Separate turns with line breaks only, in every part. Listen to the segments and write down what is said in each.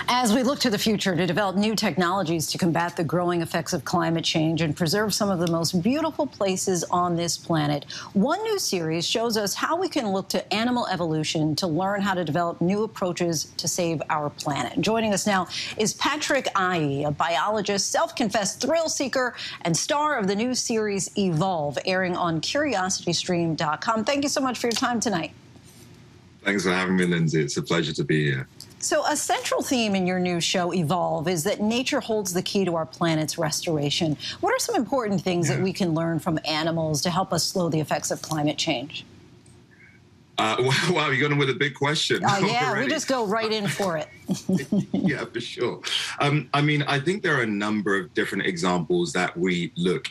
As we look to the future to develop new technologies to combat the growing effects of climate change and preserve some of the most beautiful places on this planet, one new series shows us how we can look to animal evolution to learn how to develop new approaches to save our planet. Joining us now is Patrick Aryee, a biologist, self-confessed thrill seeker, and star of the new series Evolve, airing on CuriosityStream.com. Thank you so much for your time tonight.
Thanks for having me, Lindsay. It's a pleasure to be here.
So a central theme in your new show, Evolve, is that nature holds the key to our planet's restoration. What are some important things that we can learn from animals to help us slow the effects of climate change?
Wow, you're going with a big question.
Yeah,
already.
We just go right in for it.
Yeah, for sure. I mean, I think there are a number of different examples that we look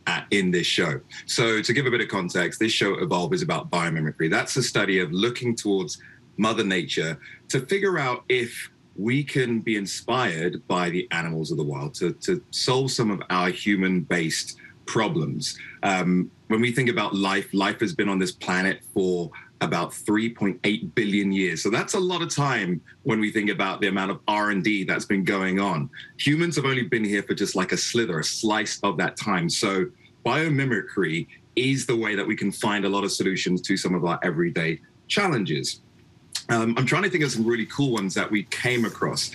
at in this show. So to give a bit of context, this show Evolve is about biomimicry. That's a study of looking towards Mother Nature to figure out if we can be inspired by the animals of the wild to solve some of our human-based problems. When we think about life has been on this planet for about 3.8 billion years. So that's a lot of time when we think about the amount of R&D that's been going on. Humans have only been here for just like a slice of that time. So biomimicry is the way that we can find a lot of solutions to some of our everyday challenges. I'm trying to think of some really cool ones that we came across.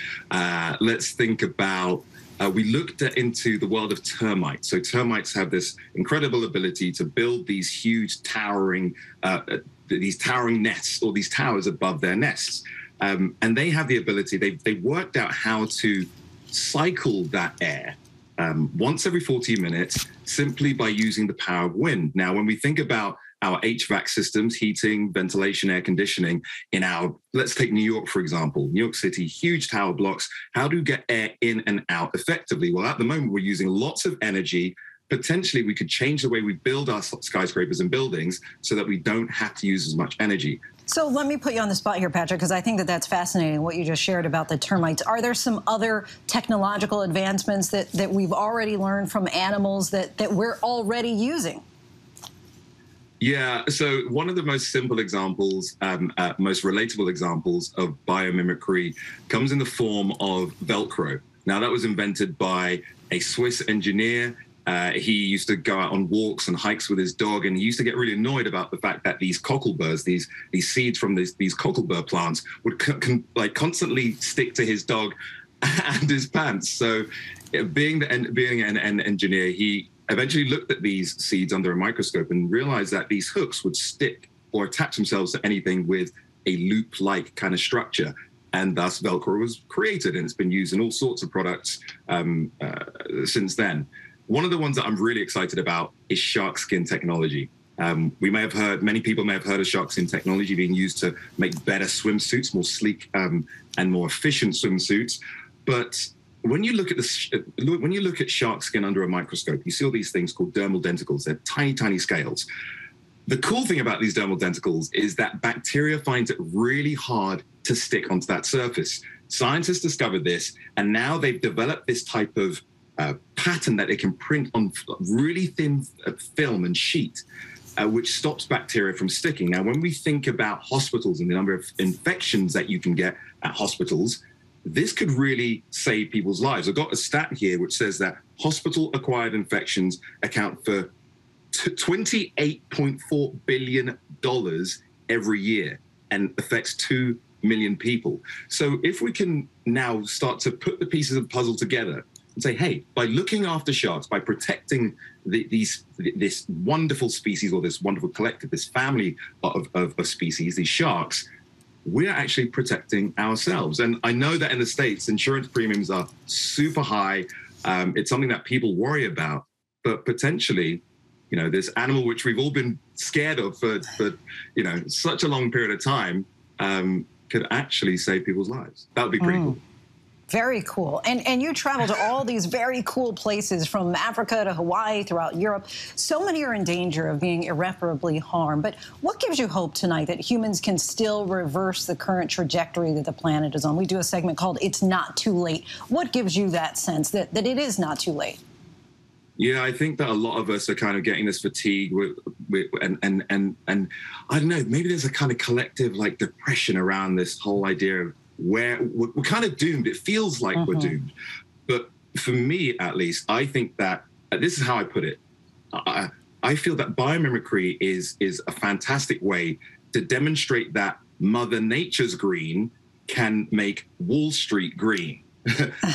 Let's think about, we looked into the world of termites. So termites have this incredible ability to build these huge towering nests, or these towers above their nests. And they have the ability, they worked out how to cycle that air once every 40 minutes, simply by using the power of wind. Now, when we think about our HVAC systems, heating, ventilation, air conditioning, let's take New York, for example. New York City, huge tower blocks. How do you get air in and out effectively? Well, at the moment, we're using lots of energy. Potentially, we could change the way we build our skyscrapers and buildings so that we don't have to use as much energy.
So let me put you on the spot here, Patrick, because I think that that's fascinating, what you just shared about the termites. Are there some other technological advancements that we've already learned from animals that we're already using?
Yeah, so one of the most simple examples, most relatable examples of biomimicry comes in the form of Velcro. Now, that was invented by a Swiss engineer. He used to go out on walks and hikes with his dog, and he used to get really annoyed about the fact that these cockleburs, these seeds from these cocklebur plants, would constantly stick to his dog and his pants. So, being an engineer, he eventually looked at these seeds under a microscope and realized that these hooks would stick or attach themselves to anything with a loop-like kind of structure. And thus Velcro was created, and it's been used in all sorts of products since then. One of the ones that I'm really excited about is shark skin technology. Many people may have heard of shark skin technology being used to make better swimsuits, more sleek and more efficient swimsuits. But when you look at shark skin under a microscope, you see all these things called dermal denticles. They're tiny, tiny scales. The cool thing about these dermal denticles is that bacteria finds it really hard to stick onto that surface. Scientists discovered this, and now they've developed this type of pattern that they can print on really thin film and sheet, which stops bacteria from sticking. Now, when we think about hospitals and the number of infections that you can get at hospitals, this could really save people's lives. I've got a stat here which says that hospital-acquired infections account for $28.4 billion every year and affects 2 million people. So if we can now start to put the pieces of the puzzle together and say, hey, by looking after sharks, by protecting this wonderful species, or this wonderful collective, this family of species, these sharks, we're actually protecting ourselves. And I know that in the States, insurance premiums are super high. It's something that people worry about, but potentially, this animal which we've all been scared of for such a long period of time could actually save people's lives. That would be pretty cool.
Very cool. And you travel to all these very cool places, from Africa to Hawaii, throughout Europe. So many are in danger of being irreparably harmed. But what gives you hope tonight that humans can still reverse the current trajectory that the planet is on? We do a segment called It's Not Too Late. What gives you that sense that it is not too late?
Yeah, I think that a lot of us are kind of getting this fatigue and I don't know, maybe there's a kind of collective depression around this whole idea of where we're kind of doomed. It feels like we're doomed. But for me, at least, I think that this is how I put it. I feel that biomimicry is a fantastic way to demonstrate that Mother Nature's green can make Wall Street green.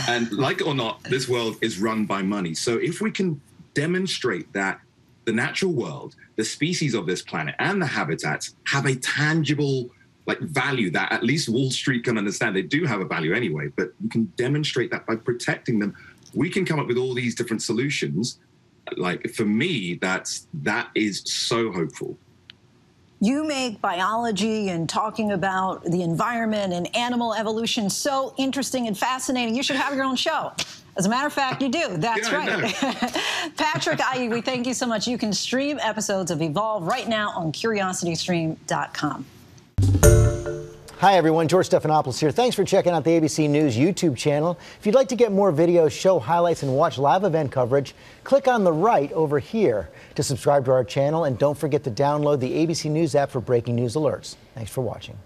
And like it or not, this world is run by money. So if we can demonstrate that the natural world, the species of this planet and the habitats have a tangible value that at least Wall Street can understand. They do have a value anyway, but we can demonstrate that by protecting them. We can come up with all these different solutions. For me, that is so hopeful.
You make biology and talking about the environment and animal evolution so interesting and fascinating. You should have your own show. As a matter of fact, you do. That's right. Patrick Aryee, we thank you so much. You can stream episodes of Evolve right now on curiositystream.com.
Hi, everyone. George Stephanopoulos here. Thanks for checking out the ABC News YouTube channel. If you'd like to get more videos, show highlights, and watch live event coverage, click on the right over here to subscribe to our channel. And don't forget to download the ABC News app for breaking news alerts. Thanks for watching.